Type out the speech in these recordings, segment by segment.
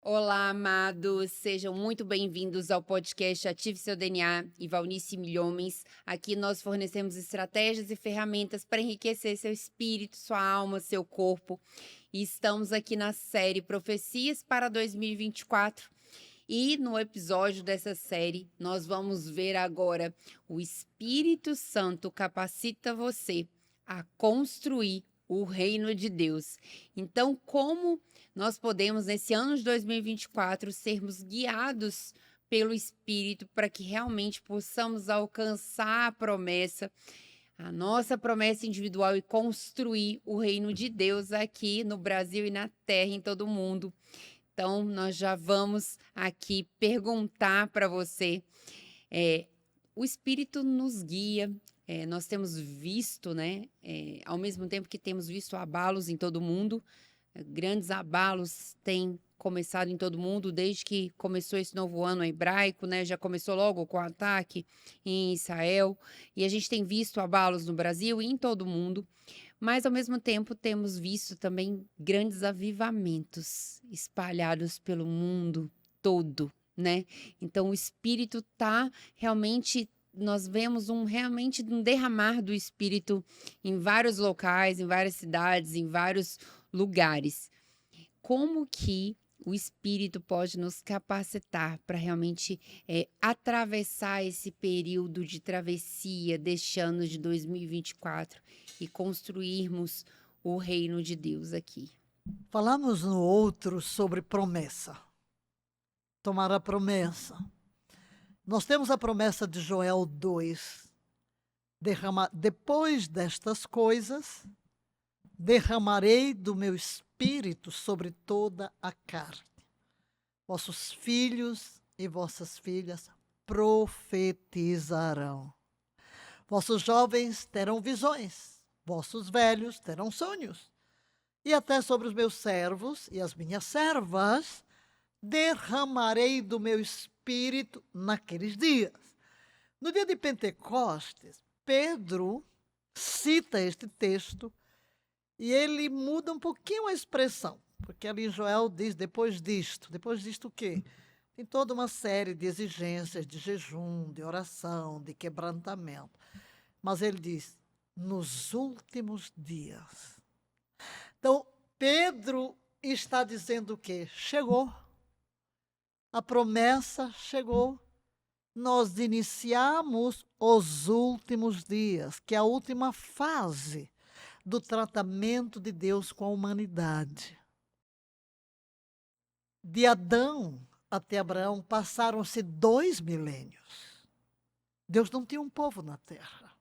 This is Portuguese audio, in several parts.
Olá, amados, sejam muito bem-vindos ao podcast Ative Seu DNA e Valnice Milhomens. Aqui nós fornecemos estratégias e ferramentas para enriquecer seu espírito, sua alma, seu corpo. E estamos aqui na série Profecias para 2024. E no episódio dessa série, nós vamos ver agora o Espírito Santo capacita você a construir o reino de Deus. Então, como nós podemos, nesse ano de 2024, sermos guiados pelo Espírito para que realmente possamos alcançar a nossa promessa individual e construir o reino de Deus aqui no Brasil e na terra, em todo o mundo. Então, nós já vamos aqui perguntar para você. O Espírito nos guia. Nós temos visto, né? Ao mesmo tempo que temos visto abalos em todo o mundo, grandes abalos têm começado em todo o mundo desde que começou esse novo ano hebraico, né? Já começou logo com o ataque em Israel, e a gente tem visto abalos no Brasil e em todo o mundo. Mas, ao mesmo tempo, temos visto também grandes avivamentos espalhados pelo mundo todo, né? Então, o Espírito está realmente. Nós vemos realmente um derramar do Espírito em vários locais, em várias cidades, em vários lugares. Como que o Espírito pode nos capacitar para realmente atravessar esse período de travessia deste ano de 2024 e construirmos o reino de Deus aqui? Falamos no outro sobre promessa. Tomar a promessa. Nós temos a promessa de Joel 2. Depois destas coisas, derramarei do meu espírito sobre toda a carne. Vossos filhos e vossas filhas profetizarão. Vossos jovens terão visões, vossos velhos terão sonhos. E até sobre os meus servos e as minhas servas derramarei do meu espírito naqueles dias. No dia de Pentecostes, Pedro cita este texto e ele muda um pouquinho a expressão, porque ali em Joel diz depois disto o quê? Tem toda uma série de exigências de jejum, de oração, de quebrantamento. Mas ele diz, nos últimos dias. Então, Pedro está dizendo o quê? Chegou. A promessa chegou. Nós iniciamos os últimos dias, que é a última fase do tratamento de Deus com a humanidade. De Adão até Abraão passaram-se 2 milênios. Deus não tinha um povo na terra.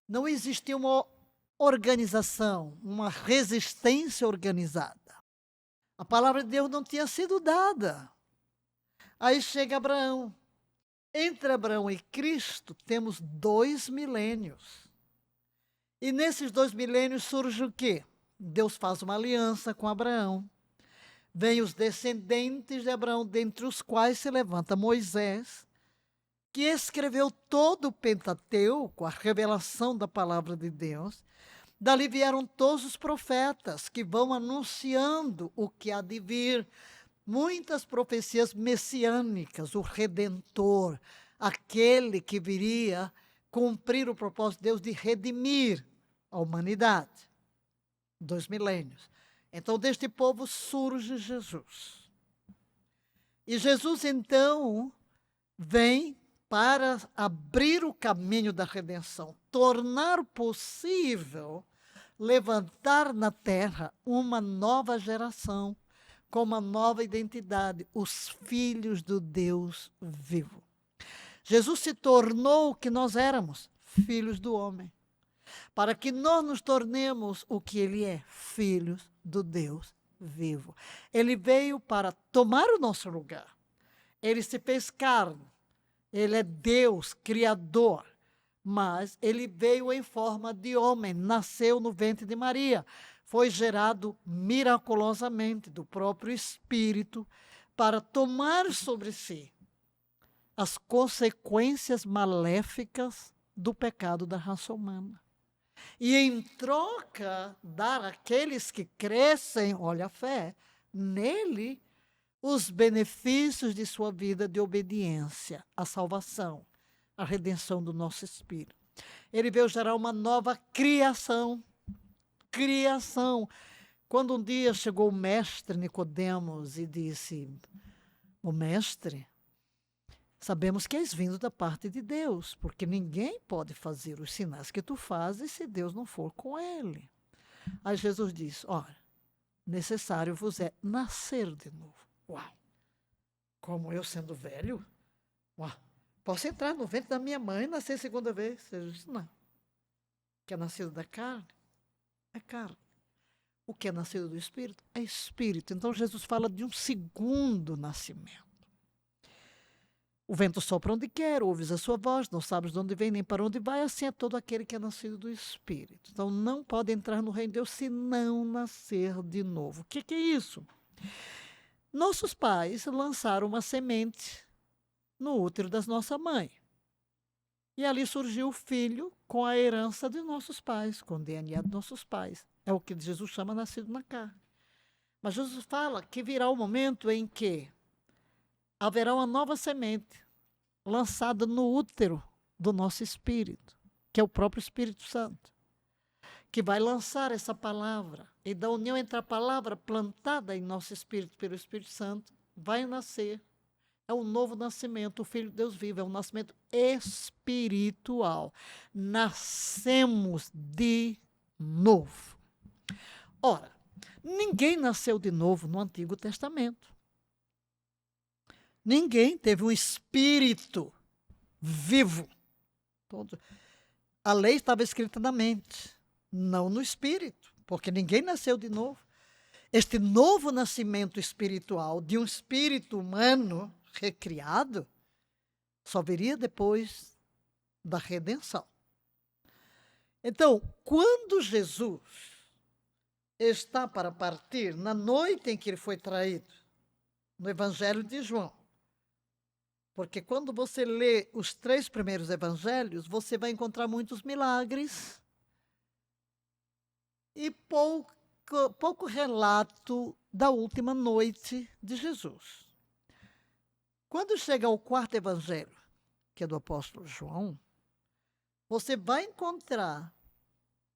Não existia uma organização, uma resistência organizada. A palavra de Deus não tinha sido dada. Aí chega Abraão. Entre Abraão e Cristo temos 2 milênios. E nesses 2 milênios surge o quê? Deus faz uma aliança com Abraão. Vêm os descendentes de Abraão, dentre os quais se levanta Moisés, que escreveu todo o Pentateuco, a revelação da palavra de Deus. Dali vieram todos os profetas que vão anunciando o que há de vir. Muitas profecias messiânicas, o Redentor, aquele que viria cumprir o propósito de Deus de redimir a humanidade. 2 milênios. Então, deste povo surge Jesus. E Jesus, então, vem para abrir o caminho da redenção, tornar possível levantar na terra uma nova geração, com uma nova identidade, os filhos do Deus vivo. Jesus se tornou o que nós éramos, filhos do homem, para que nós nos tornemos o que ele é, filhos do Deus vivo. Ele veio para tomar o nosso lugar. Ele se fez carne. Ele é Deus, Criador, mas ele veio em forma de homem, nasceu no ventre de Maria, foi gerado miraculosamente do próprio Espírito para tomar sobre si as consequências maléficas do pecado da raça humana. E em troca, dar àqueles que crescem, olha a fé, nele, os benefícios de sua vida de obediência, a salvação, a redenção do nosso espírito. Ele veio gerar uma nova criação. Criação. Quando um dia chegou o mestre Nicodemos e disse: o mestre, sabemos que és vindo da parte de Deus, porque ninguém pode fazer os sinais que tu fazes se Deus não for com ele. Aí Jesus disse: olha, necessário vos é nascer de novo. Uau! Como eu sendo velho? Uau! Posso entrar no ventre da minha mãe e nascer segunda vez? Jesus disse: não. O que é nascido da carne é carne. O que é nascido do Espírito é Espírito. Então Jesus fala de um segundo nascimento. O vento sopra onde quer, ouves a sua voz, não sabes de onde vem nem para onde vai, assim é todo aquele que é nascido do Espírito. Então não pode entrar no reino de Deus se não nascer de novo. O que é isso? Nossos pais lançaram uma semente no útero das nossa mãe. E ali surgiu o filho com a herança de nossos pais, com o DNA de nossos pais. É o que Jesus chama nascido na carne. Mas Jesus fala que virá o momento em que haverá uma nova semente lançada no útero do nosso espírito, que é o próprio Espírito Santo, que vai lançar essa palavra. E da união entre a palavra plantada em nosso espírito pelo Espírito Santo, vai nascer. É um novo nascimento, o Filho de Deus vivo, é um nascimento espiritual. Nascemos de novo. Ora, ninguém nasceu de novo no Antigo Testamento. Ninguém teve um espírito vivo. A lei estava escrita na mente, não no espírito, porque ninguém nasceu de novo. Este novo nascimento espiritual de um espírito humano recriado só viria depois da redenção. Então, quando Jesus está para partir, na noite em que ele foi traído, no Evangelho de João, porque quando você lê os 3 primeiros evangelhos, você vai encontrar muitos milagres e pouco relato da última noite de Jesus. Quando chega ao 4º evangelho, que é do apóstolo João, você vai encontrar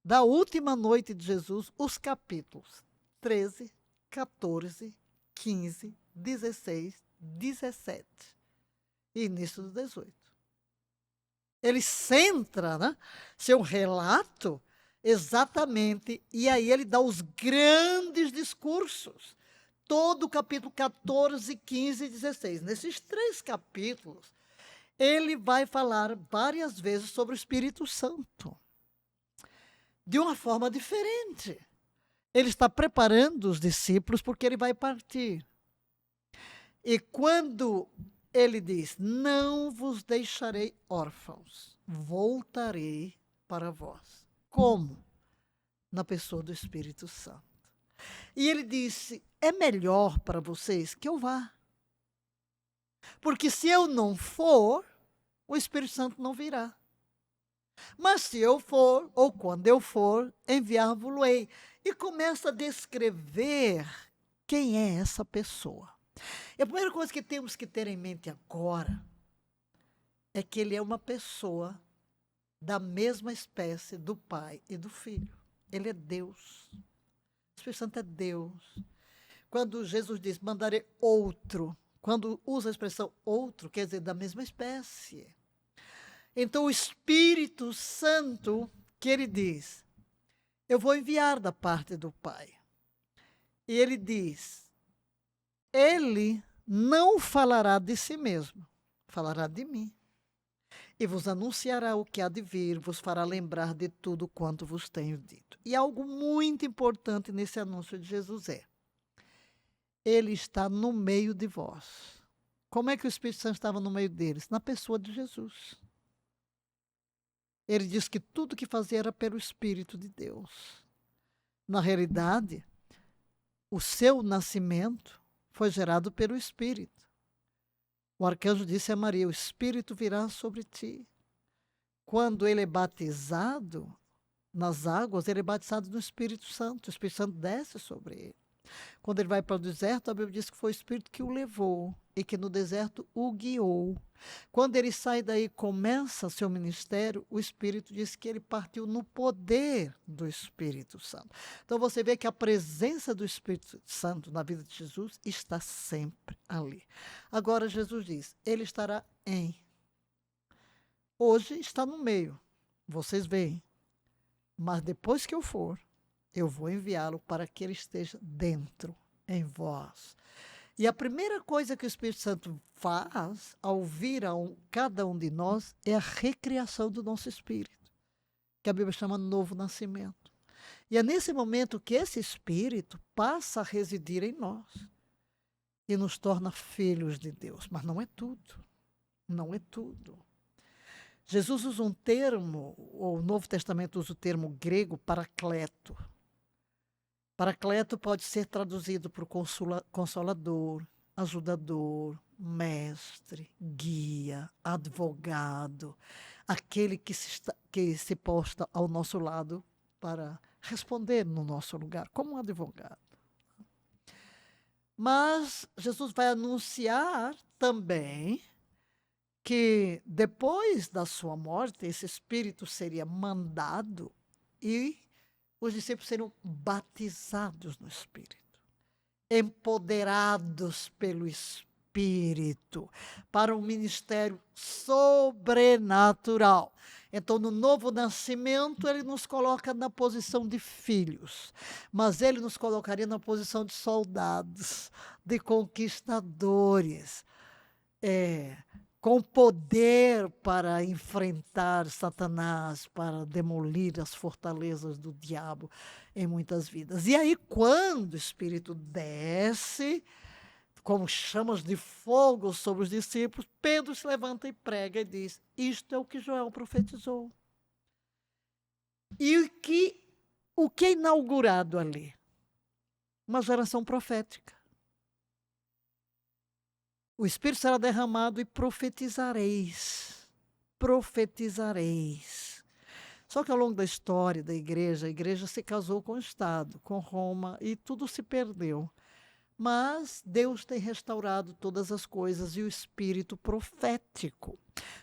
da última noite de Jesus os capítulos 13, 14, 15, 16, 17 e início do 18. Ele centra, né, seu relato exatamente, e aí ele dá os grandes discursos. Todo o capítulo 14, 15 e 16. Nesses 3 capítulos, ele vai falar várias vezes sobre o Espírito Santo. De uma forma diferente. Ele está preparando os discípulos porque ele vai partir. E quando ele diz: não vos deixarei órfãos, voltarei para vós. Como? Na pessoa do Espírito Santo. E ele disse: é melhor para vocês que eu vá. Porque se eu não for, o Espírito Santo não virá. Mas se eu for, ou quando eu for, enviar-vos-ei. E começa a descrever quem é essa pessoa. E a primeira coisa que temos que ter em mente agora é que ele é uma pessoa da mesma espécie do Pai e do Filho. Ele é Deus. O Espírito Santo é Deus. Quando Jesus diz, mandarei outro, quando usa a expressão outro, quer dizer da mesma espécie. Então o Espírito Santo, que ele diz, eu vou enviar da parte do Pai. E ele diz, ele não falará de si mesmo, falará de mim. E vos anunciará o que há de vir, vos fará lembrar de tudo quanto vos tenho dito. E algo muito importante nesse anúncio de Jesus é, ele está no meio de vós. Como é que o Espírito Santo estava no meio deles? Na pessoa de Jesus. Ele diz que tudo que fazia era pelo Espírito de Deus. Na realidade, o seu nascimento foi gerado pelo Espírito. O arcanjo disse a Maria, o Espírito virá sobre ti. Quando ele é batizado nas águas, ele é batizado no Espírito Santo. O Espírito Santo desce sobre ele. Quando ele vai para o deserto, a Bíblia diz que foi o Espírito que o levou e que no deserto o guiou. Quando ele sai daí e começa seu ministério, o Espírito diz que ele partiu no poder do Espírito Santo. Então você vê que a presença do Espírito Santo na vida de Jesus está sempre ali. Agora Jesus diz, ele estará em. Hoje está no meio, vocês veem. Mas depois que eu for, eu vou enviá-lo para que ele esteja dentro, em vós. E a primeira coisa que o Espírito Santo faz ao vir a cada um de nós é a recriação do nosso espírito, que a Bíblia chama novo nascimento. E é nesse momento que esse espírito passa a residir em nós e nos torna filhos de Deus. Mas não é tudo. Não é tudo. Jesus usa um termo, ou o Novo Testamento usa o termo grego paracleto. Paracleto pode ser traduzido por consolador, ajudador, mestre, guia, advogado, aquele que se posta ao nosso lado para responder no nosso lugar, como um advogado. Mas Jesus vai anunciar também que depois da sua morte, esse Espírito seria mandado e os discípulos seriam batizados no Espírito, empoderados pelo Espírito, para um ministério sobrenatural. Então, no novo nascimento, ele nos coloca na posição de filhos, mas ele nos colocaria na posição de soldados, de conquistadores, com poder para enfrentar Satanás, para demolir as fortalezas do diabo em muitas vidas. E aí, quando o Espírito desce, como chamas de fogo sobre os discípulos, Pedro se levanta e prega e diz, isto é o que Joel profetizou. E o que é inaugurado ali? Uma geração profética. O Espírito será derramado e profetizareis. Profetizareis. Só que ao longo da história da igreja, a igreja se casou com o Estado, com Roma, e tudo se perdeu. Mas Deus tem restaurado todas as coisas e o espírito profético.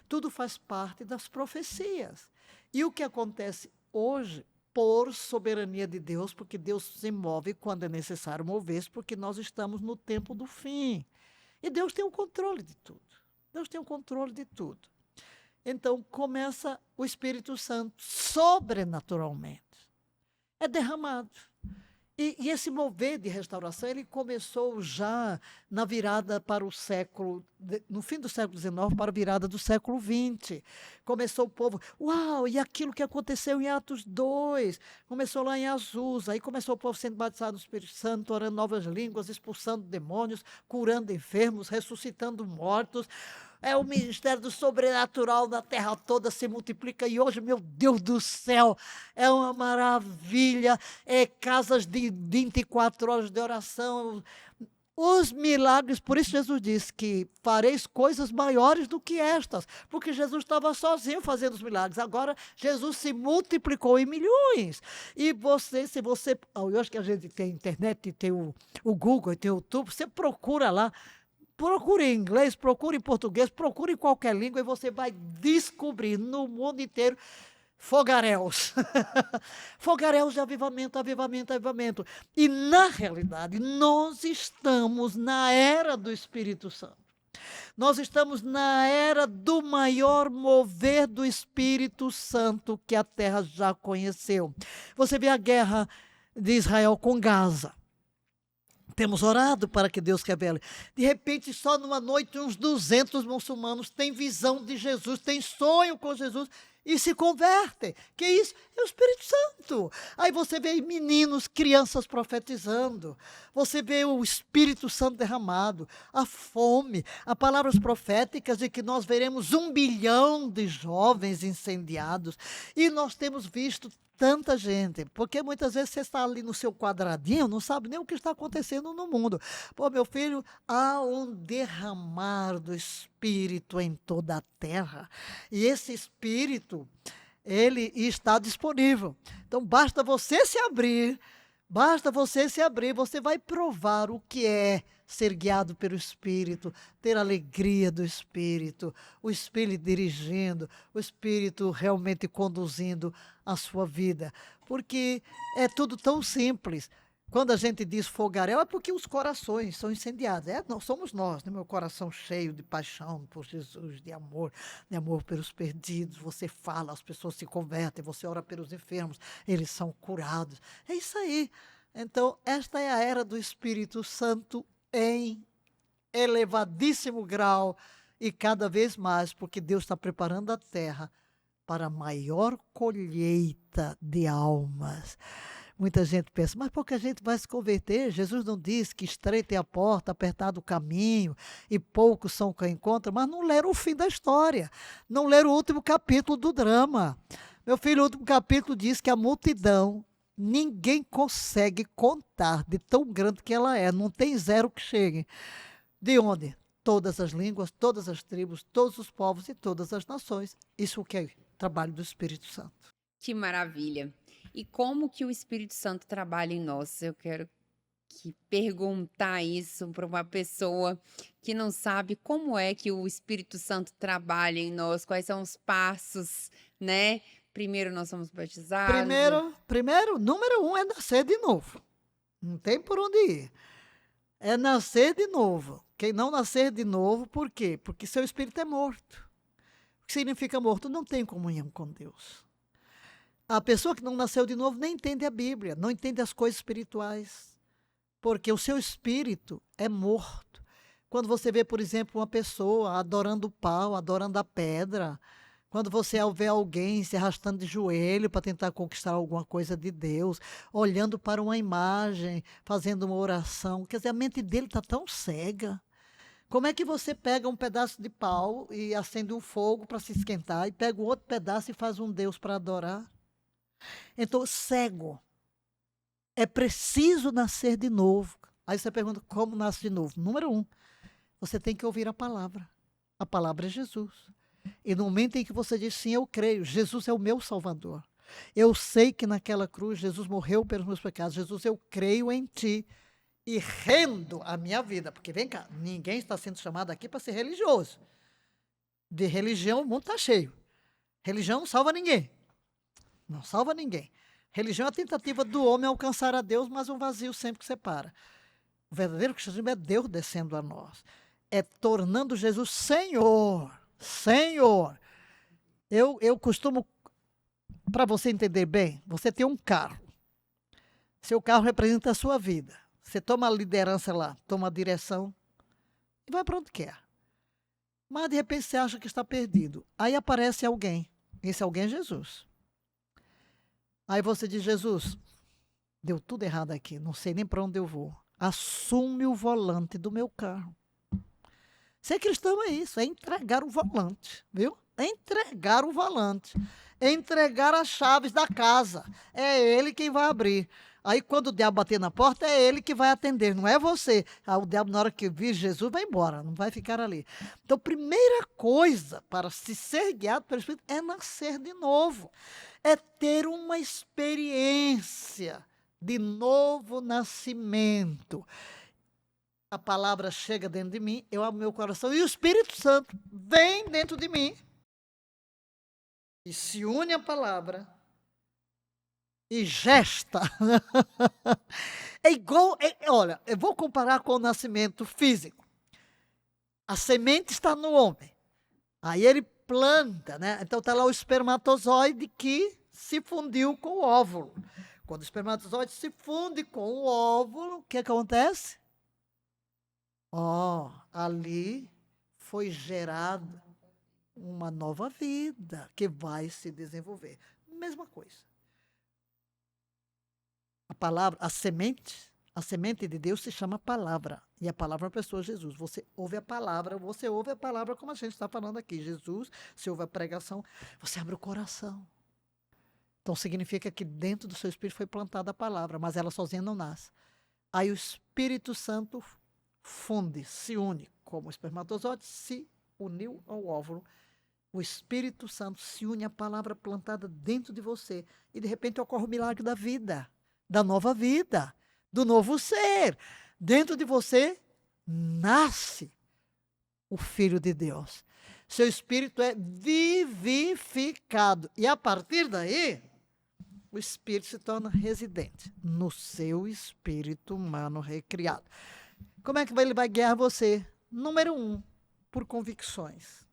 Tudo faz parte das profecias. E o que acontece hoje, por soberania de Deus, porque Deus se move quando é necessário mover-se, porque nós estamos no tempo do fim. E Deus tem o controle de tudo. Deus tem o controle de tudo. Então, começa o Espírito Santo sobrenaturalmente. É derramado. E esse mover de restauração, ele começou já na virada para o século, no fim do século XIX, para a virada do século XX. Começou o povo, uau, e aquilo que aconteceu em Atos 2, começou lá em Azusa, aí começou o povo sendo batizado no Espírito Santo, orando novas línguas, expulsando demônios, curando enfermos, ressuscitando mortos. É o ministério do sobrenatural na terra toda se multiplica. E hoje, meu Deus do céu, é uma maravilha. É casas de 24 horas de oração. Os milagres, por isso Jesus disse que fareis coisas maiores do que estas. Porque Jesus estava sozinho fazendo os milagres. Agora, Jesus se multiplicou em milhões. E você, se você... Hoje que a gente tem internet, tem o Google, tem o YouTube, você procura lá. Procure em inglês, procure em português, procure em qualquer língua e você vai descobrir no mundo inteiro fogaréus. Fogaréus de avivamento, avivamento, avivamento. E, na realidade, nós estamos na era do Espírito Santo. Nós estamos na era do maior mover do Espírito Santo que a terra já conheceu. Você vê a guerra de Israel com Gaza. Temos orado para que Deus revele. De repente, só numa noite, uns 200 muçulmanos têm visão de Jesus, têm sonho com Jesus e se convertem. Que isso? É o Espírito Santo. Aí você vê meninos, crianças profetizando. Você vê o Espírito Santo derramado, a fome, as palavras proféticas de que nós veremos 1 bilhão de jovens incendiados. E nós temos visto tanta gente, porque muitas vezes você está ali no seu quadradinho, não sabe nem o que está acontecendo no mundo. Pô, meu filho, há um derramar do Espírito em toda a terra. E esse Espírito, ele está disponível. Então, basta você se abrir Basta você se abrir, você vai provar o que é ser guiado pelo Espírito, ter alegria do Espírito, o Espírito dirigindo, o Espírito realmente conduzindo a sua vida. Porque é tudo tão simples. Quando a gente diz fogaréu, é porque os corações são incendiados. Somos nós, né? Meu coração cheio de paixão por Jesus, de amor pelos perdidos. Você fala, as pessoas se convertem, você ora pelos enfermos, eles são curados. É isso aí. Então, esta é a era do Espírito Santo em elevadíssimo grau e cada vez mais, porque Deus está preparando a terra para a maior colheita de almas. Muita gente pensa, mas pouca gente vai se converter? Jesus não disse que estreita é a porta, apertado o caminho e poucos são que encontram, mas não leram o fim da história, não leram o último capítulo do drama. Meu filho, o último capítulo diz que a multidão, ninguém consegue contar de tão grande que ela é, não tem zero que chegue. De onde? Todas as línguas, todas as tribos, todos os povos e todas as nações. Isso que é trabalho do Espírito Santo. Que maravilha. E como que o Espírito Santo trabalha em nós? Eu quero perguntar isso para uma pessoa que não sabe como é que o Espírito Santo trabalha em nós, quais são os passos, né? Primeiro nós somos batizados. Primeiro, número 1 é nascer de novo. Não tem por onde ir. É nascer de novo. Quem não nascer de novo, por quê? Porque seu espírito é morto. O que significa morto? Não tem comunhão com Deus. A pessoa que não nasceu de novo nem entende a Bíblia, não entende as coisas espirituais, porque o seu espírito é morto. Quando você vê, por exemplo, uma pessoa adorando o pau, adorando a pedra, quando você vê alguém se arrastando de joelho para tentar conquistar alguma coisa de Deus, olhando para uma imagem, fazendo uma oração, quer dizer, a mente dele está tão cega. Como é que você pega um pedaço de pau e acende um fogo para se esquentar, e pega o outro pedaço e faz um Deus para adorar? Então, cego. É preciso nascer de novo. Aí você pergunta, como nasce de novo? Número 1, você tem que ouvir a palavra. A palavra é Jesus. E no momento em que você diz, sim, eu creio, Jesus é o meu Salvador. Eu sei que naquela cruz Jesus morreu pelos meus pecados. Jesus, eu creio em ti e rendo a minha vida. Porque vem cá, ninguém está sendo chamado aqui para ser religioso. De religião o mundo está cheio. Religião não salva ninguém. Não salva ninguém. Religião é a tentativa do homem alcançar a Deus, mas um vazio sempre separa. O verdadeiro cristianismo é Deus descendo a nós. É tornando Jesus Senhor. Senhor. Eu costumo, para você entender bem, você tem um carro. Seu carro representa a sua vida. Você toma a liderança lá, toma a direção e vai para onde quer. Mas de repente você acha que está perdido. Aí aparece alguém. Esse alguém é Jesus. Aí você diz, Jesus, deu tudo errado aqui, não sei nem para onde eu vou. Assume o volante do meu carro. Ser cristão é isso, é entregar o volante, viu? É entregar o volante. É entregar as chaves da casa. É ele quem vai abrir. Aí quando o diabo bater na porta, é ele que vai atender, não é você. Aí o diabo, na hora que vir Jesus, vai embora, não vai ficar ali. Então, primeira coisa para se ser guiado pelo Espírito é nascer de novo. É ter uma experiência de novo nascimento. A palavra chega dentro de mim, eu abro meu coração e o Espírito Santo vem dentro de mim e se une à palavra e gesta. É igual, olha, eu vou comparar com o nascimento físico. A semente está no homem, aí ele planta, né? Então está lá o espermatozoide que se fundiu com o óvulo. Quando o espermatozoide se funde com o óvulo, o que acontece? Ali foi gerada uma nova vida que vai se desenvolver. Mesma coisa. A palavra, a semente de Deus se chama palavra. E a palavra é a pessoa Jesus. Você ouve a palavra como a gente está falando aqui. Jesus, você ouve a pregação, você abre o coração. Então significa que dentro do seu espírito foi plantada a palavra, mas ela sozinha não nasce. Aí o Espírito Santo funde, se une, como o espermatozoide se uniu ao óvulo. O Espírito Santo se une à palavra plantada dentro de você. E de repente ocorre o milagre da vida. da nova vida, do novo ser. Dentro de você nasce o Filho de Deus. Seu espírito é vivificado. E a partir daí, o espírito se torna residente no seu espírito humano recriado. Como é que ele vai guiar você? Número 1, por convicções.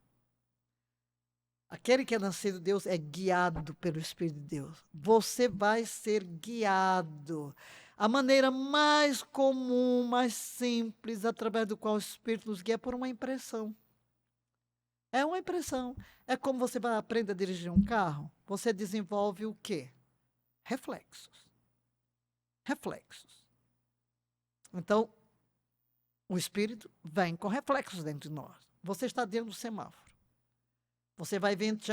Aquele que é nascido de Deus é guiado pelo Espírito de Deus. Você vai ser guiado. A maneira mais comum, mais simples, através do qual o Espírito nos guia, é por uma impressão. É uma impressão. É como você vai aprender a dirigir um carro. Você desenvolve o quê? Reflexos. Reflexos. Então, o Espírito vem com reflexos dentro de nós. Você está dentro do semáforo. Você vai vendo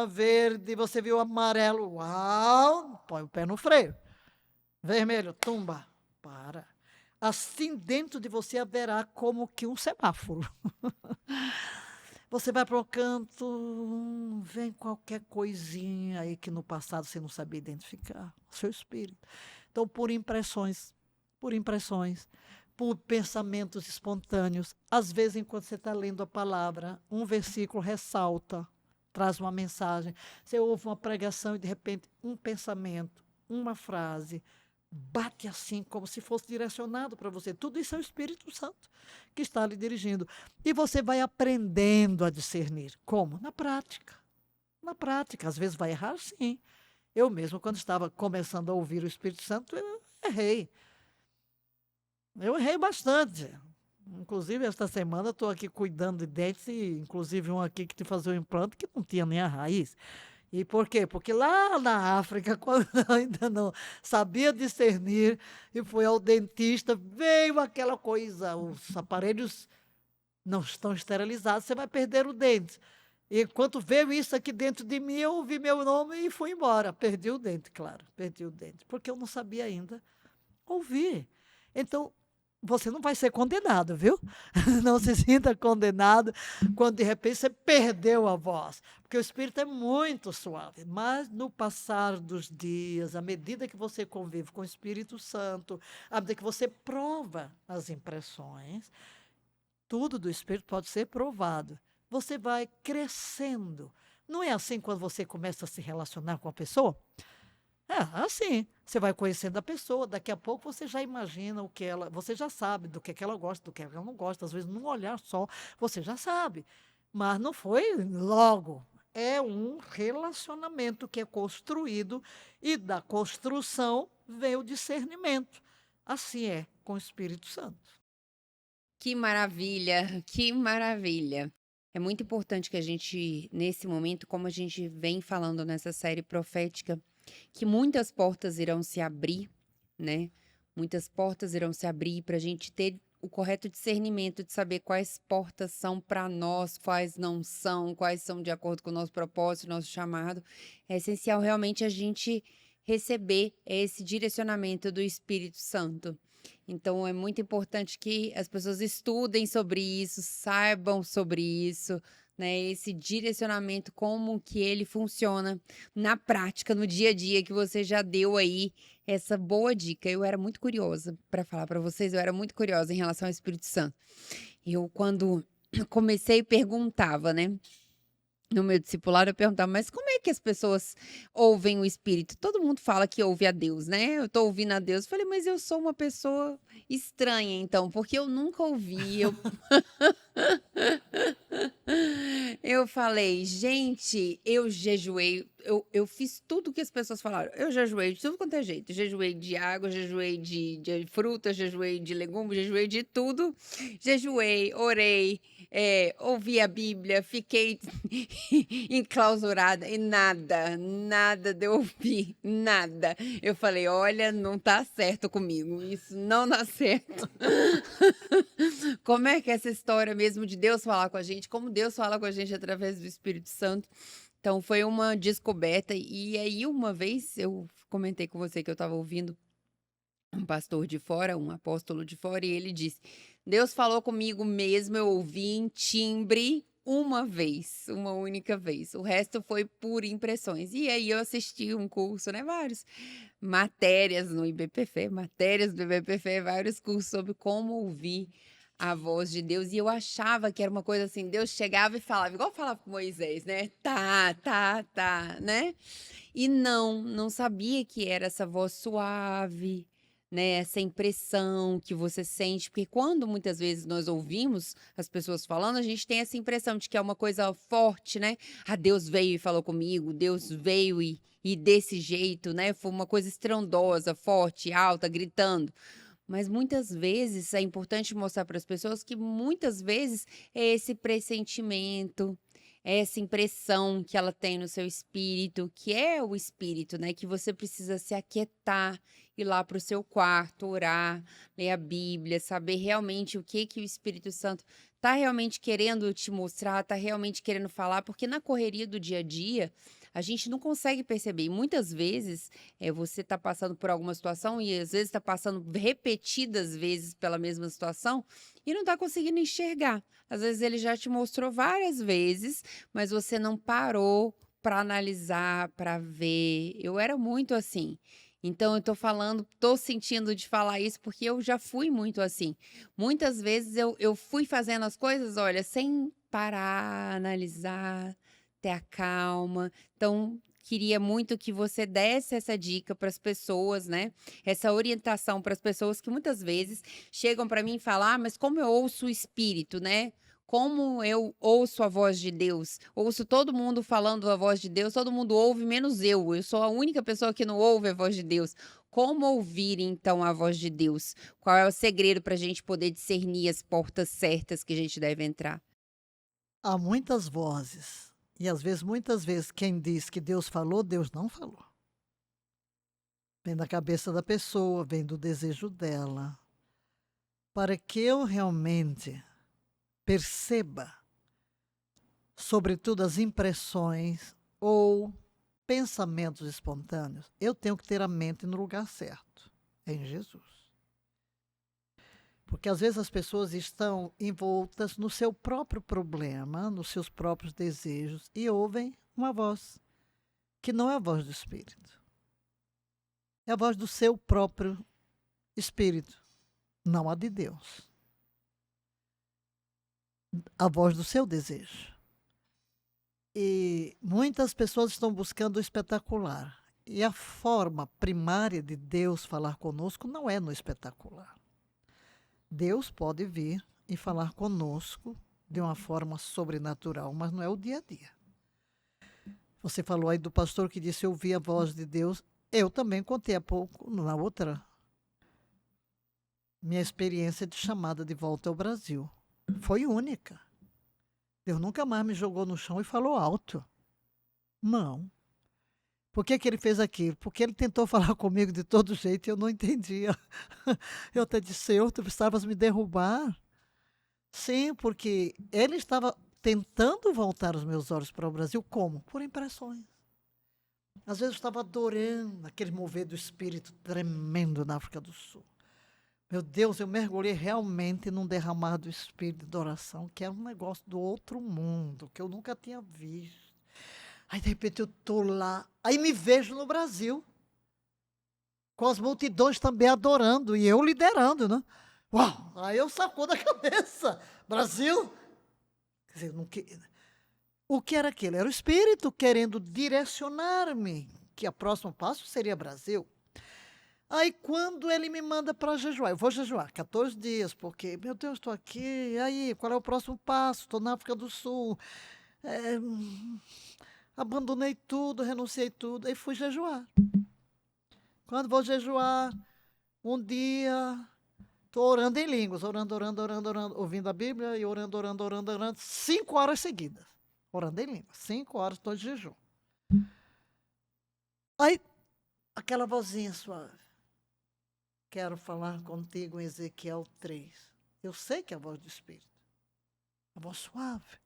verde, você viu amarelo, uau, põe o pé no freio. Vermelho, tumba, para. Assim dentro de você haverá como que um semáforo. Você vai para o canto, vem qualquer coisinha aí que no passado você não sabia identificar, o seu espírito. Então, por impressões, por pensamentos espontâneos. Às vezes, enquanto você está lendo a palavra, um versículo ressalta, traz uma mensagem. Você ouve uma pregação e, de repente, um pensamento, uma frase, bate assim, como se fosse direcionado para você. Tudo isso é o Espírito Santo que está lhe dirigindo. E você vai aprendendo a discernir. Como? Na prática. Na prática. Às vezes vai errar, sim. Eu mesmo, quando estava começando a ouvir o Espírito Santo, eu errei. Eu errei bastante. Inclusive, esta semana estou aqui cuidando de dentes, e inclusive um aqui que te fazia o implante que não tinha nem a raiz. E por quê? Porque lá na África, quando eu ainda não sabia discernir, e fui ao dentista, veio aquela coisa, os aparelhos não estão esterilizados, você vai perder o dente. E enquanto veio isso aqui dentro de mim, eu ouvi meu nome e fui embora. Perdi o dente, claro, perdi o dente, porque eu não sabia ainda ouvir. Então, você não vai ser condenado, viu? Não se sinta condenado quando de repente você perdeu a voz, porque o Espírito é muito suave. Mas no passar dos dias, à medida que você convive com o Espírito Santo, à medida que você prova as impressões, tudo do Espírito pode ser provado. Você vai crescendo. Não é assim quando você começa a se relacionar com a pessoa? É, assim, você vai conhecendo a pessoa, daqui a pouco você já imagina o que ela, você já sabe do que ela gosta, do que ela não gosta, às vezes num olhar só, você já sabe, mas não foi logo, é um relacionamento que é construído e da construção vem o discernimento, assim é com o Espírito Santo. Que maravilha, que maravilha. É muito importante que a gente, nesse momento, como a gente vem falando nessa série profética, que muitas portas irão se abrir, né? Muitas portas irão se abrir para a gente ter o correto discernimento de saber quais portas são para nós, quais não são, quais são de acordo com o nosso propósito, nosso chamado. É essencial realmente a gente receber esse direcionamento do Espírito Santo. Então, é muito importante que as pessoas estudem sobre isso, saibam sobre isso, né? Esse direcionamento, como que ele funciona na prática, no dia a dia, que você já deu aí essa boa dica. Eu era muito curiosa, para falar para vocês, eu era muito curiosa em relação ao Espírito Santo. Eu, quando comecei, perguntava, né? No meu discipulado, eu perguntava, mas como é que as pessoas ouvem o Espírito? Todo mundo fala que ouve a Deus, né? Eu tô ouvindo a Deus. Eu falei, mas eu sou uma pessoa estranha, então, porque eu nunca ouvi. Eu falei, gente, eu jejuei, eu fiz tudo que as pessoas falaram. Eu jejuei de tudo quanto é jeito. Jejuei de água, jejuei de fruta, jejuei de legumes, jejuei de tudo. Jejuei, orei, ouvi a Bíblia, fiquei enclausurada e nada de ouvir, nada. Eu falei, olha, não tá certo comigo, isso não dá certo. Como é que é essa história mesmo de Deus falar com a gente, como Deus fala com a gente através do Espírito Santo. Então foi uma descoberta, e aí uma vez eu comentei com você que eu estava ouvindo um pastor de fora, um apóstolo de fora, e ele disse: Deus falou comigo mesmo, eu ouvi em timbre uma vez, uma única vez. O resto foi por impressões. E aí eu assisti um curso, né, vários matérias no IBPF, matérias do IBPF, vários cursos sobre como ouvir a voz de Deus. E eu achava que era uma coisa assim, Deus chegava e falava, igual falava com Moisés, né? Tá, tá, tá, né? E não sabia que era essa voz suave, né, essa impressão que você sente, porque quando muitas vezes nós ouvimos as pessoas falando, a gente tem essa impressão de que é uma coisa forte, né? Ah, Deus veio e falou comigo, Deus veio e desse jeito, né? Foi uma coisa estrondosa, forte, alta, gritando. Mas muitas vezes é importante mostrar para as pessoas que muitas vezes é esse pressentimento, é essa impressão que ela tem no seu espírito, que é o espírito, né? Que você precisa se aquietar, ir lá para o seu quarto, orar, ler a Bíblia, saber realmente o que o Espírito Santo está realmente querendo te mostrar, está realmente querendo falar, porque na correria do dia a dia a gente não consegue perceber. E muitas vezes você está passando por alguma situação e às vezes está passando repetidas vezes pela mesma situação e não está conseguindo enxergar. Às vezes ele já te mostrou várias vezes, mas você não parou para analisar, para ver. Eu era muito assim. Então eu tô falando, tô sentindo de falar isso porque eu já fui muito assim. Muitas vezes eu fui fazendo as coisas, olha, sem parar, analisar, ter a calma. Então, queria muito que você desse essa dica para as pessoas, né? Essa orientação para as pessoas que muitas vezes chegam para mim e falam: "Ah, mas como eu ouço o espírito, né? Como eu ouço a voz de Deus? Ouço todo mundo falando a voz de Deus, todo mundo ouve menos eu. Eu sou a única pessoa que não ouve a voz de Deus. Como ouvir então a voz de Deus? Qual é o segredo para a gente poder discernir as portas certas que a gente deve entrar?" Há muitas vozes. E às vezes, muitas vezes, quem diz que Deus falou, Deus não falou. Vem da cabeça da pessoa, vem do desejo dela. Para que eu realmente perceba, sobretudo as impressões ou pensamentos espontâneos, eu tenho que ter a mente no lugar certo, em Jesus. Porque às vezes as pessoas estão envoltas no seu próprio problema, nos seus próprios desejos e ouvem uma voz que não é a voz do Espírito. É a voz do seu próprio espírito, não a de Deus. A voz do seu desejo. E muitas pessoas estão buscando o espetacular. E a forma primária de Deus falar conosco não é no espetacular. Deus pode vir e falar conosco de uma forma sobrenatural, mas não é o dia a dia. Você falou aí do pastor que disse ouvir a voz de Deus. Eu também contei há pouco, na outra, minha experiência de chamada de volta ao Brasil. Foi única. Deus nunca mais me jogou no chão e falou alto. Não. Por que ele fez aquilo? Porque ele tentou falar comigo de todo jeito e eu não entendia. Eu até disse: Senhor, tu precisavas me derrubar. Sim, porque ele estava tentando voltar os meus olhos para o Brasil. Como? Por impressões. Às vezes eu estava adorando aquele mover do Espírito tremendo na África do Sul. Meu Deus, eu mergulhei realmente num derramar do Espírito de oração, que era um negócio do outro mundo, que eu nunca tinha visto. Aí, de repente, eu estou lá, aí me vejo no Brasil, com as multidões também adorando, e eu liderando, né? Uau! Aí eu sacou da cabeça, Brasil! Quer dizer, não que... O que era aquilo? Era o Espírito querendo direcionar-me, que o próximo passo seria Brasil. Aí, quando ele me manda para jejuar, eu vou jejuar 14 dias, porque, meu Deus, estou aqui, e aí, qual é o próximo passo? Estou na África do Sul, abandonei tudo, renunciei tudo, aí fui jejuar. Quando vou jejuar, um dia, estou orando em línguas, orando, ouvindo a Bíblia e orando, 5 horas seguidas, orando em línguas, 5 horas estou de jejum. Aí, aquela vozinha suave. Quero falar contigo em Ezequiel 3. Eu sei que é a voz do Espírito. A voz suave.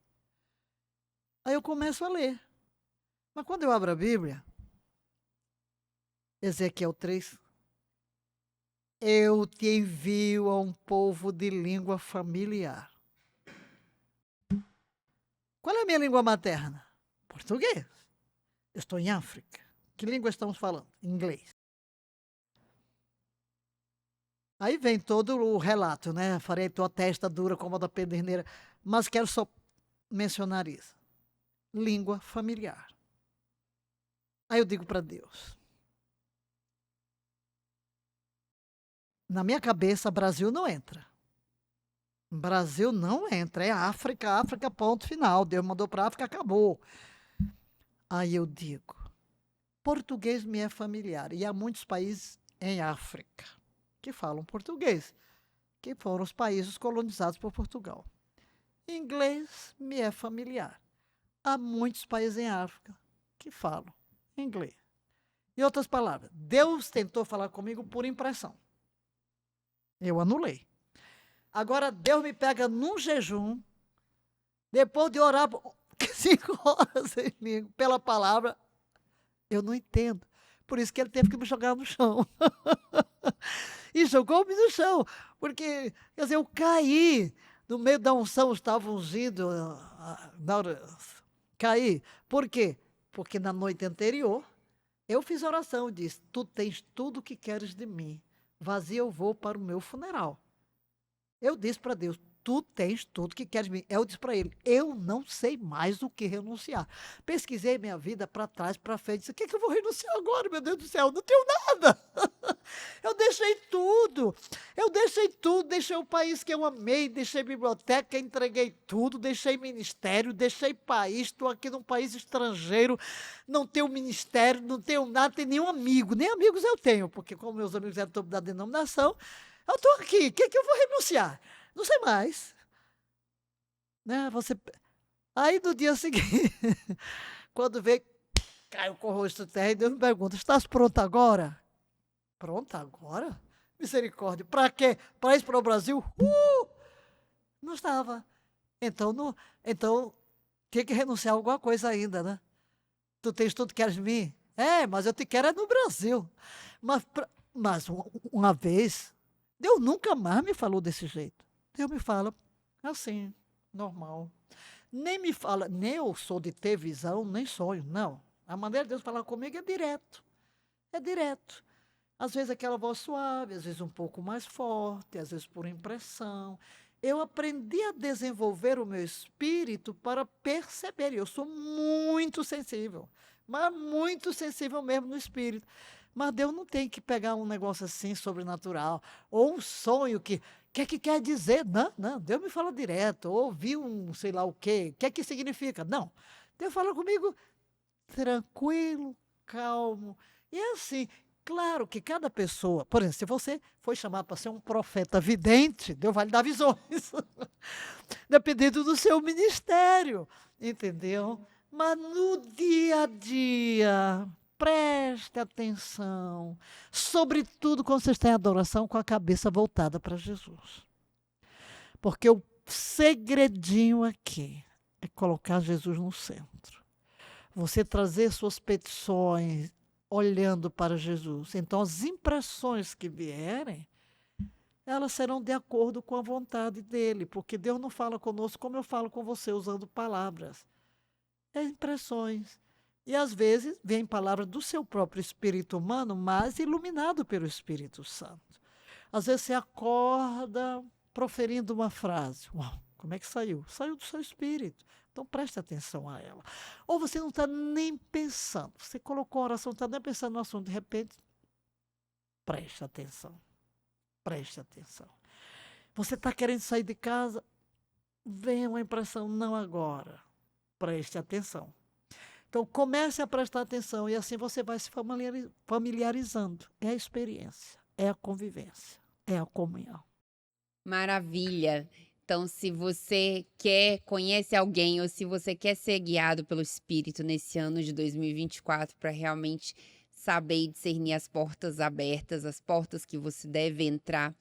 Aí eu começo a ler. Mas quando eu abro a Bíblia, Ezequiel 3, eu te envio a um povo de língua familiar. Qual é a minha língua materna? Português. Eu estou em África. Que língua estamos falando? Inglês. Aí vem todo o relato, né? Farei tua testa dura como a da pederneira. Mas quero só mencionar isso. Língua familiar. Aí eu digo para Deus. Na minha cabeça, Brasil não entra. Brasil não entra. É África, África, ponto final. Deus mandou para África, acabou. Aí eu digo, português me é familiar. E há muitos países em África que falam português, que foram os países colonizados por Portugal. Inglês me é familiar. Há muitos países em África que falam inglês. Em outras palavras, Deus tentou falar comigo por impressão. Eu anulei. Agora Deus me pega num jejum, depois de orar 5 horas em língua, pela palavra, eu não entendo. Por isso que ele teve que me jogar no chão. E jogou-me no chão, porque, quer dizer, eu caí no meio da unção, estava ungido, caí. Por quê? Porque na noite anterior, eu fiz oração e disse, tu tens tudo o que queres de mim, vazio eu vou para o meu funeral. Eu disse para Deus, tu tens tudo que queres de mim. Eu disse para ele, eu não sei mais o que renunciar. Pesquisei minha vida para trás, para frente, disse, o que eu vou renunciar agora, meu Deus do céu? Eu não tenho nada. Eu deixei tudo, deixei o país que eu amei, deixei biblioteca, entreguei tudo, deixei ministério, deixei país, estou aqui num país estrangeiro, não tenho ministério, não tenho nada, tenho nenhum amigo, nem amigos eu tenho, porque como meus amigos eram todos da denominação, eu estou aqui, o que eu vou renunciar? Não sei mais. Né? Aí no dia seguinte, quando veio, caiu com o rosto de terra e Deus me pergunta, estás pronta agora? Pronta agora? Misericórdia. Para quê? Para ir para o Brasil? Não estava. Então, tinha que renunciar a alguma coisa ainda, né? Tu tens tudo que queres de mim? Mas eu te quero é no Brasil. Mas uma vez, Deus nunca mais me falou desse jeito. Deus me fala assim, normal. Nem me fala, nem eu sou de ter visão, nem sonho, não. A maneira de Deus falar comigo é direto. É direto. Às vezes aquela voz suave, às vezes um pouco mais forte, às vezes por impressão. Eu aprendi a desenvolver o meu espírito para perceber. Eu sou muito sensível, mas muito sensível mesmo no espírito. Mas Deus não tem que pegar um negócio assim sobrenatural, ou um sonho que quer dizer? Não, Deus me fala direto, ou ouvi um sei lá o quê, que significa? Não, Deus fala comigo tranquilo, calmo, e é assim, claro que cada pessoa, por exemplo, se você foi chamado para ser um profeta vidente, Deus vai lhe dar visões, dependendo do seu ministério, entendeu? Mas no dia a dia, preste atenção, sobretudo quando você está em adoração com a cabeça voltada para Jesus. Porque o segredinho aqui é colocar Jesus no centro. Você trazer suas petições olhando para Jesus. Então, as impressões que vierem, elas serão de acordo com a vontade dele, porque Deus não fala conosco como eu falo com você, usando palavras. É impressões. E às vezes vem palavra do seu próprio espírito humano, mas iluminado pelo Espírito Santo. Às vezes você acorda proferindo uma frase. Uau, como é que saiu? Saiu do seu espírito. Então preste atenção a ela. Ou você não está nem pensando. Você colocou a oração, não está nem pensando no assunto. De repente, preste atenção. Preste atenção. Você está querendo sair de casa, vem uma impressão, não agora. Preste atenção. Então, comece a prestar atenção e assim você vai se familiarizando. É a experiência, é a convivência, é a comunhão. Maravilha. Então, se você conhece alguém ou se você quer ser guiado pelo Espírito nesse ano de 2024 para realmente saber e discernir as portas abertas, as portas que você deve entrar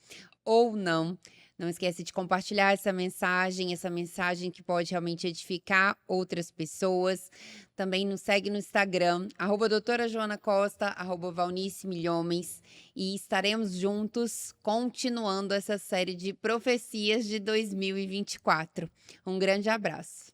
ou não, não esquece de compartilhar essa mensagem que pode realmente edificar outras pessoas. Também nos segue no Instagram, @doutora Joana Costa, @Valnice Milhomens, e estaremos juntos continuando essa série de profecias de 2024. Um grande abraço.